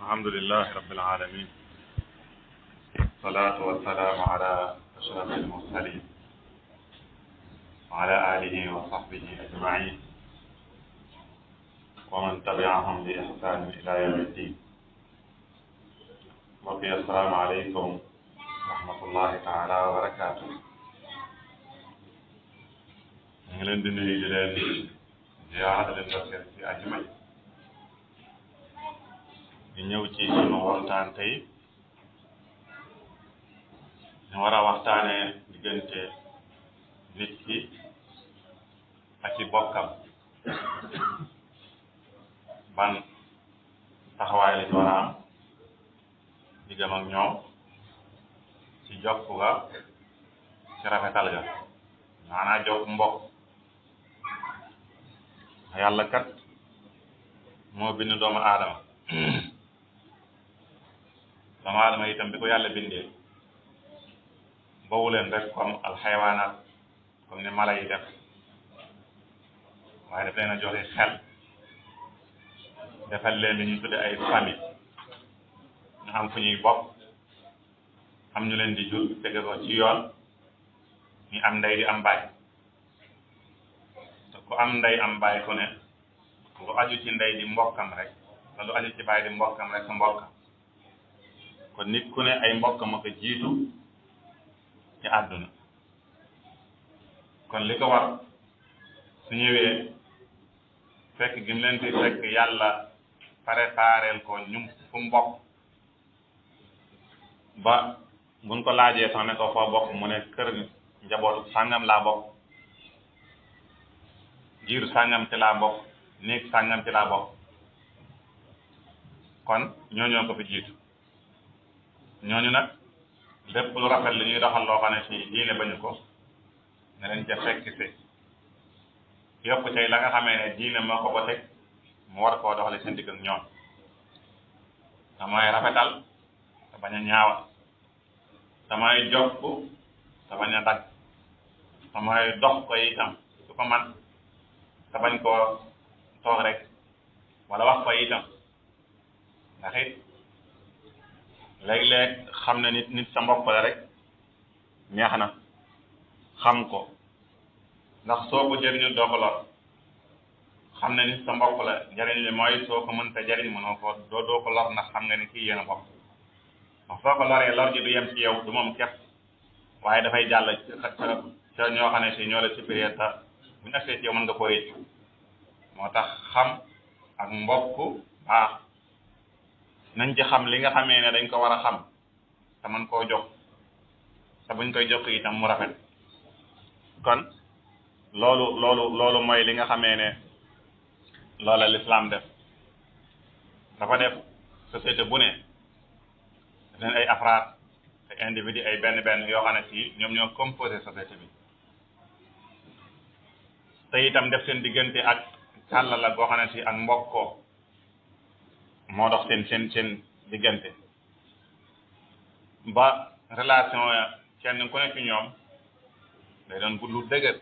alhamdulillahi rabbil alamin wassalatu wassalamu ala ashrafil mursalin wa ala alihi wa sahbihi ajmain wa man tabi'ahum bi ihsanin ila yawmi ddin. mbokk yi assalaamu aleykum wa rahmatullahi taala wa barakatuh. ñu ngi leen di nuyu di leen ziyaara leen dokkeel ci àjjuma ji di ñëw ci sunu waxtaan tey ñu war a waxtaanee diggante nit ki ak ci bokkam ban taxawaay la ci war a am diggam ak ñoom ci jokk ga ci rafetal ga maanaa jokk mbokk yàlla kat moo bind doomu aadama doomu aadama itam bi ko yàlla bindee boobu leen rek comme alxaywaanaat comme ni mala yi def waaye daf leen a joxe xel defal leen li ñu tudde ay famille ñu am fu ñuy bokk am ñu leen di jur tege ko ci yoon ñu am ndey di am baay te ku am ndey am baay ku ne lu aju ci ndey di mbokkam rek te lu aju ci baay di mbokkam rek sa mbokkam kon nit ku ne ay mbokkam a ko jiitu ci àdduna kon li ko war su ñëwee fekk gi mu leen fi fekk yàlla prépareel ko ñu fu mbokk ba buñ ko laajee sax ne ko foo bokk mu ne kër njabootu sàngam laa bokk jiiru sàngam ci laa bokk néeg sàngam ci laa bokk kon ñooñoo ko fi jiitu ñooñu nag lépp lu rafet li ñuy doxal loo xam ne ci diine bañu ko ne leen ca fekk si yokk cay la nga xamee ne diine moo ko ba teg mu war koo doxale seen digg ak ñoom damay rafetal te bañ a ñaawal damay jokk te bañ a dagg damay dox ko itam su ko man te bañ koo toog rek wala wax ko itam ndax it léeg-léeg xam ne nit sa mbokk la rek neex na xam ko ndax soo ko jëriñu doo ko lor xam ne nit sa mbokk la njariñ li mooy soo ko mënta jariñ mënoo ko doo ko lor ndax xam nga ne kii yéen a bokk ndax soo ko loree lor ji du yem ci yow du moom képp waaye dafay jàll ca ñoo xam ne si ñoo la supérieur ta bu ñu agsee ci yow mën nga ko réccu moo tax xam ak mbokk baax nañ ci xam li nga xamee ne dañ ko war a xam te mën koo jox te buñ koy jox itam mu rafet kon loolu mooy li nga xamee ne loola l'islam def dafa def société bu ne daf leen ay afraad ay individu ay benn yoo xam ne si ñoom ñoo composé société bi te itam def seen diggante ak kàlla la boo xam ne si ak mbokkoo moo dox seen diggante ba relation kenn ku ne ci ñoom day doon bu lu dëgër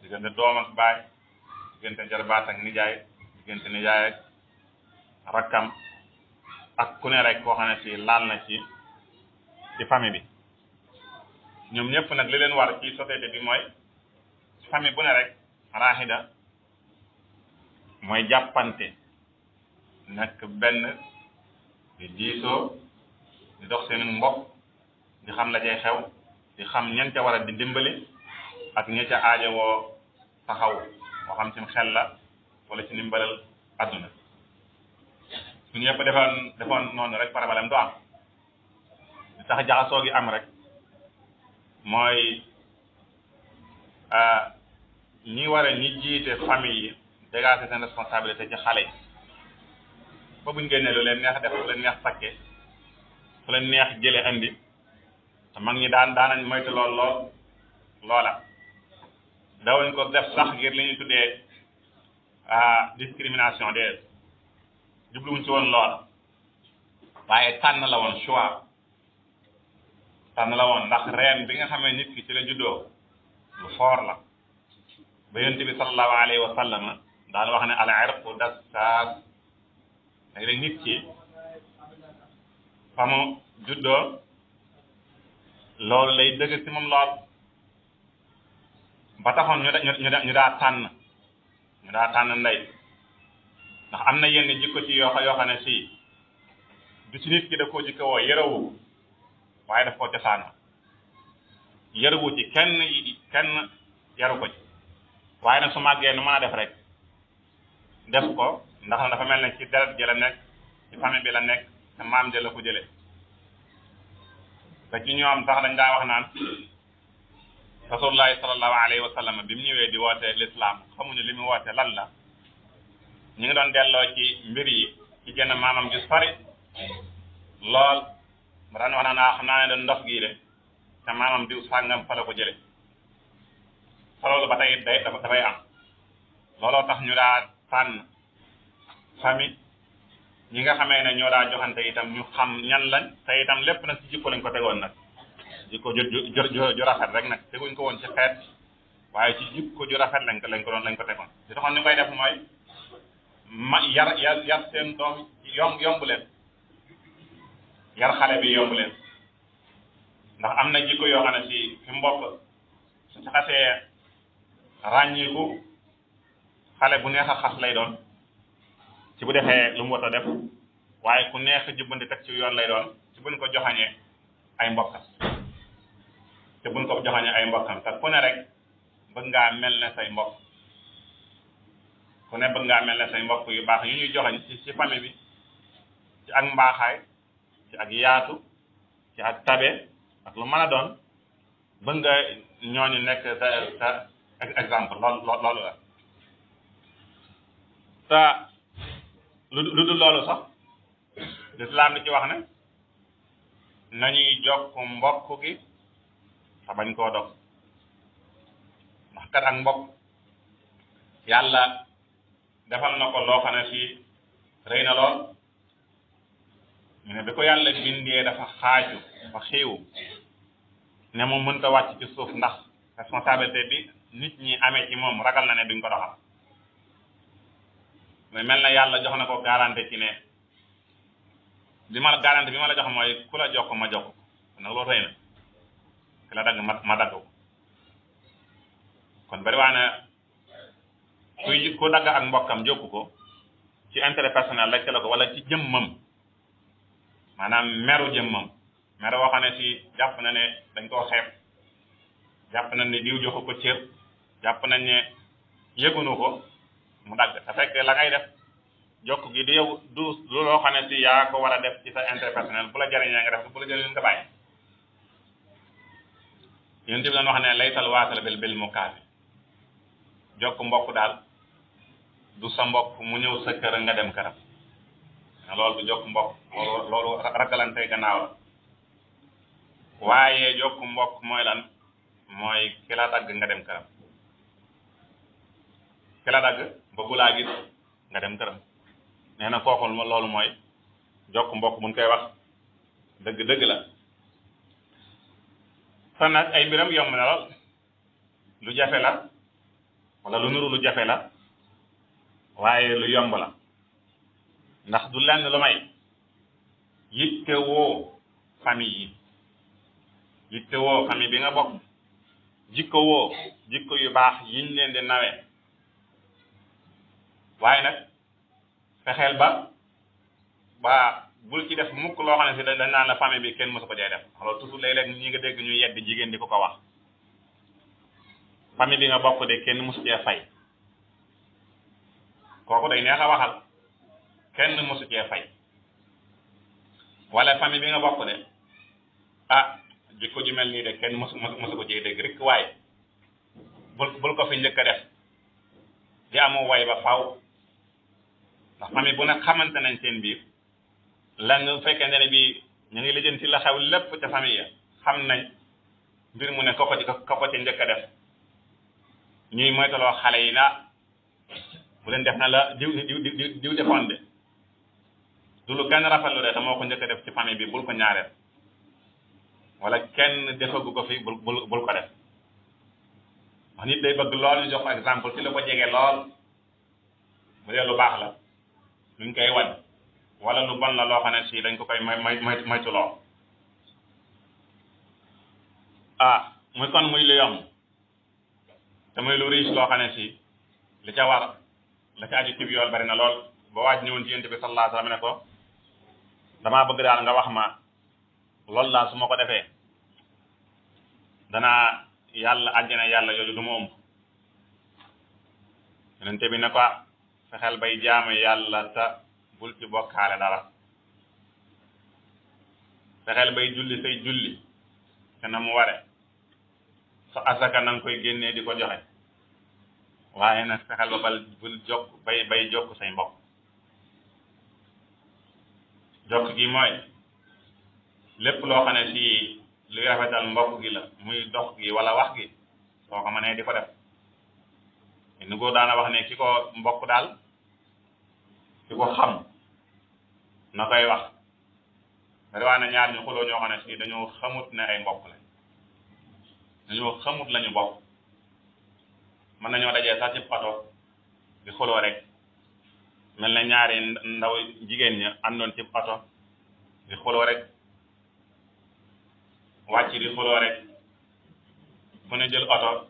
diggante doom ak baay diggante jarbaat ak nijaay diggante nijaay ak rakkam ak ku ne rek koo xam ne si laal na ci famille bi ñoom ñëpp nag li leen war ci société bi mooy famille bu ne rek raxida mooy jàppante nekk benn di diisoo di dox seen mbokk di xam la cay xew di xam ñan ca war a di dimbali ak ña ca aajowoo taxaw moo xam ci xel la wala ci ndimbalal adduna su ñëpp defoon noonu rek problème du am li tax jaxasoo gi am rek mooy ñi jiite famille yi dégager seen responsabilité ci xale yi ba buñ génnee lu leen neex def lu leen neex sakke fu leen neex jële andi te mag ñi daanañ moytu loola dawuñ ko def sax ngir li ñu tuddee discrimination de jubluwuñ ci woon loola waaye tànn la woon choix tànn la woon ndax reen bi nga xamee nit ki ci la juddoo lu foor la ba yonent bi sallallahu alayhi wa sallam daan wax ne al irqu dassaas léeg-léeg nit ki fa mu juddoo loolu lay dëgg ci moom lool ba taxoon ñu daa tànn ndey ndax am na yenn jikko ci yoo xam ne si du ci nit ki da koo jikko woo yërawu waaye daf koo cosaano yërawu ci kenn yaru ko ci waaye nag su màggee nu mën a def rek def ko ndax dafa mel ne ci deret ji la nekk ci famille bi la nekk te maam ja la ko jële te ci ñoom sax dañ daa wax naan rasulullahi sallallahu alayhi wa sallam bi mu ñëwee di woote l'islam xamuñu li mu woote lan la ñu ngi doon delloo ci mbir yi ci jenn maamam ju sori lool ba daan wax naa xam naa ne doon ndox gii de te maamam diw sàngam fa la ko jële fa loolu ba tey dafay am looloo tax ñu daa tànn famille ñi nga xamee ne ñoo daa joxante itam ñu xam ñan lañ te itam lépp nag ci jikko lañ ko tegoon nag jikko ju rafet rek nag teguñ ko woon ci xeet waaye ci jikko ju rafet lañ ko tegoon li taxoon ñu koy def mooy yar seen doom yomb leen yar xale bi yomb leen ndax am na jikko yoo xam ne si fi mbokk su ci xasee ràññiku xale bu neex a xas lay doon ci bu defee lu mu war a def waaye ku neex a jubbanti teg ci yoon lay doon ci buñ ko joxañee ay mbokkam te buñ ko joxañee ay mbokkam te ku ne rek bëgg ngaa mel ne say mbokk ku ne bëgg ngaa mel ne say mbokk yu baax yu ñuy joxañ ci famille bi ci ak mbaaxaay ci ak yaatu ci ak tabe ak lu mën a doon bëgg nga ñooñu nekk sa exemple loolu la te lu dul loolu sax lislaam li ci wax ne nañuy jokk mbokk gi te bañ koo dog ndax kat ak mbokk yàlla defal na ko loo xam ne si rëy na lool ñu ne bi ko yàlla bindee dafa xaaju dafa xéewu ne moom mënta wàcc ci suuf ndax responsabilité bi nit ñi amee ci moom ragal na ne duñ ko doxal mais mel na yàlla jox na ko garantie ci ne garantie bi ma la jox mooy ku la jox ko ma jox ko nag loolu rëy na ku la dagg ma dagg ko kon bari waa ne ku dagg ak mbokkam jokku ko ci intérêt personnel rek la ko wala ci jëmmam maanaam meru jëmmam meru woo xam ne si jàpp na ne dañ koo xeeb jàpp nañ ne diw joxu ko cër jàpp nañ ne yëgunu ko mu dagg te fekk la ngay def jokk gi du yow du loo xam ne si yaa ko war a def ci sa intérêt personnel bu la jariñee nga def bu la jariñee nga bàyyi yéen tamit dañ wax ne laysal waasal bil mukaafi jokk mbokk daal du sa mbokk mu ñëw sa kër nga dem këram loolu du jokk mbokk loolu ragalante gannaaw la waaye jokk mbokk mooy lan mooy ki la dagg nga dem këram ki la dagg bëggu laa gis nga dem këram nee na kooku loolu mooy jokk mbokk buñ koy wax dëgg la te nag ay mbiram yomb na lool lu jafe la wala lu nuru lu jafe la waaye lu yomb la ndax du lenn lu may yitte woo famille bi nga bokk jikko yu baax yiñ leen di nawee waaye nag fexeel ba bul ci def mukk loo xam ne si dañ naan la famille bi kenn mësu ko jay def alors toujours léeg-léeg ñi nga dégg ñu yedd jigéen di ko wax famille bi nga bokk de kenn mësu cee fay kooku day neex a waxal kenn mësu cee fay wala famille bi nga bokk de jikko ju mel nii de kenn mësu ko cee dégg rek waaye bul ko fi njëkk a def di amoo way ba faaw ndax famille bu ne xamante nañ seen biir la nga fekkente ne bii ñu ngi lijjanti la xew lépp ca famille ya xam nañ mbir mu ne ko ci njëkk a def ñuy moytaloo xale yi bu leen def na la diw defoon de du lu kenn rafetlu de te moo ko njëkk a def ci famille bi bul ko ñaareel wala kenn defagu ko fi bul ko def wax nit day bëgg lool ñu jox exemple ci la ko jege lool bu dee lu baax la luñ koy wan wala lu bon la loo xam ne si dañ ko koy moytuloo muy kon muy lu yomb te muy lu riche loo xam ne si li ca war la ca aju ci yool bari na lool ba waaj ñëwoon ci yonent bi sallallahu alayhi wa sallam ne ko damaa bëgg daal nga wax ma loolu daal su ma ko defee danaa yàlla àjjana yàlla yooyu du ma ëmb yonent bi ne ko fexeel bay jaamu yàlla te bul ci bokkaale dara fexeel bay julli say julli te na mu ware sa asaka na nga koy génnee di ko joxe waaye nag fexeel ba bul jokk bay jokk say mbokk jokk gi mooy lépp loo xam ne si luy rafetal mbokk gi la muy dox gi wala wax gi soo ko mënee di ko def ni góor daana wax ne ki ko mbokk daal ki ko xam na koy wax bariwaa na ñaar ñu xuloo ñoo xam ne si dañoo xamut ne ay mbokk la dañoo xamut lañu bokk mën nañoo dajee sax ci oto di xuloo rek mel na ñaari ndaw jigéen ña àndoon ci oto di xuloo rek wàcc di xuloo rek fu ne jël oto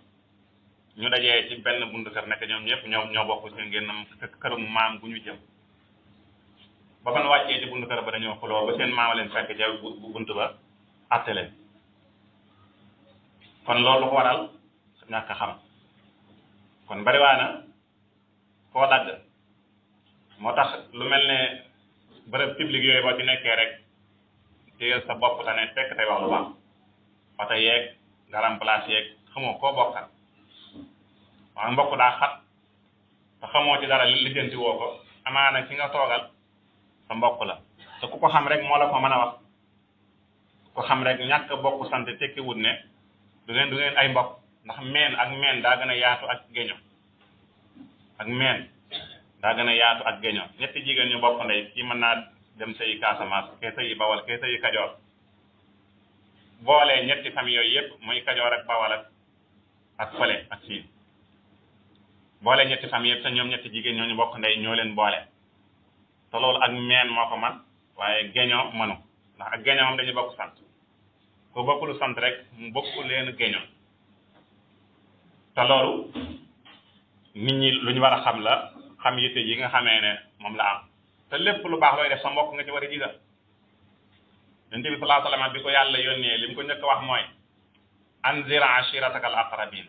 ñu dajee ci benn buntu kër nekk ñoom ñëpp ñoo bokk seen génnam këru maam gu ñu jëm ba fan wàccee ci buntu kër ba dañoo xuloo ba seen maama leen fekk ca buntu ba àtte leen kon loolu ko waral ñàkk a xam kon bariwaana foo dagg moo tax lu mel ne bërëb public yooyu boo ci nekkee rek téyel sa bopp te ne fekk tey wax lu baax oto yeeg garam place yeeg xamoo koo bokkal waaye mbokk daa xat te xamoo ci dara lijjanti woo ko amaana ci nga toogal sa mbokk la te ku ko xam rek moo la ko mën a wax ku ko xam rek ñàkk bokk sant tekki wut ne du ngeen ay mbokk ndax meen daa gën a yaatu ak géño ak meen daa gën a yaatu ak géño ñetti jigéen ñu bokk ndey kii mën naa dem sëyi Casamance kee sëyi Bawol kee sëyi Kajoor boolee ñetti famille yooyu yëpp muy Kajoor ak Bawol ak fële ak siin boole ñetti famille yëpp te ñoom ñetti jigéen ñooñu bokk ndey ñoo leen boole te loolu ak meen moo ko man waaye géño mënu ndax ak géño moom dañuy bokk sant ko bokkulu sant rek mu bokk leen géño te loolu nit ñi lu ñu war a xam la xam yitte yi nga xamee ne moom la am te lépp lu baax looy def sa mbokk nga ci war a jiital yonent bi sallallahu alayhi wa sallam bi ko yàlla yónnee li mu ko njëkk a wax mooy anzir ashirataka al aqrabin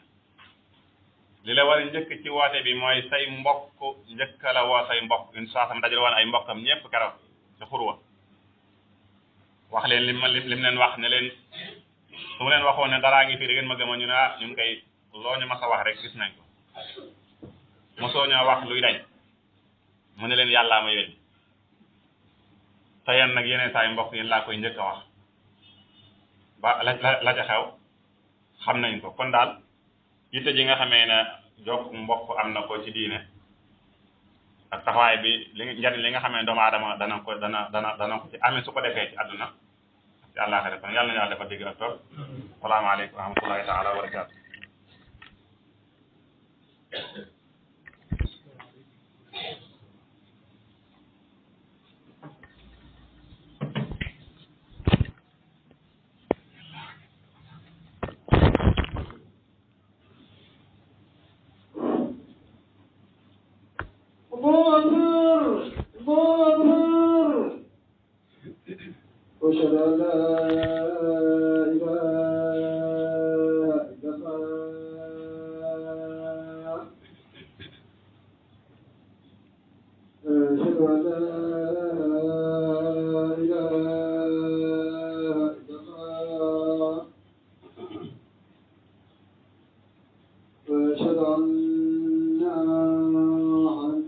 li la war a njëkk ci woote bi mooy say mbokk njëkk la woo say mbokk une saa sam dajal woon ay mbokkam ñëpp keroog ci xurwa wax leen lim leen wax ne leen su ma leen waxoon ne daraa ngi fii da ngeen ma gëma ñu ne ñun kay loo ñu mas a wax rek gis nañ ko mosoo ñoo wax luy dañ mu ne leen yàllaa ma yónni te yéen nag yeneen saa yu mbokk yéen laa koy njëkk a wax ba la ca xew xam nañ ko kon daal yitte ji nga xamee ne jokk mbokk am na ko ci diine ak taxawaay bi njariñ li nga xamee ne doomu aadama dana ko ci amee su ko defee ci àdduna ci àllaaxira kon yàlla na yàlla dafa dégg ak toog salaamaaleykum wa rahmatullahi taala wa barakaatu وأشهد أن لا إله إلا الله أشهد أن لا إله إلا الله وأشهد أن محمدا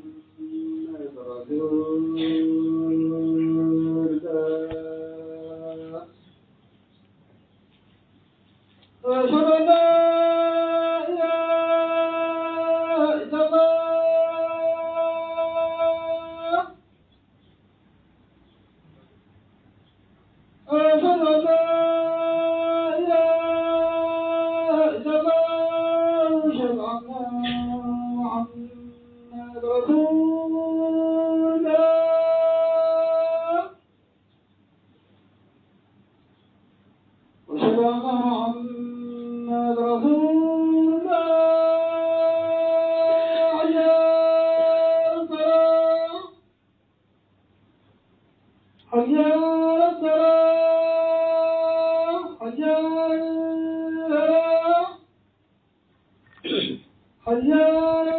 رسول أشهد أن لا إله إلا الله أشهد أن محمد رسول الله حي على الصلاة حي على الصلاة حي على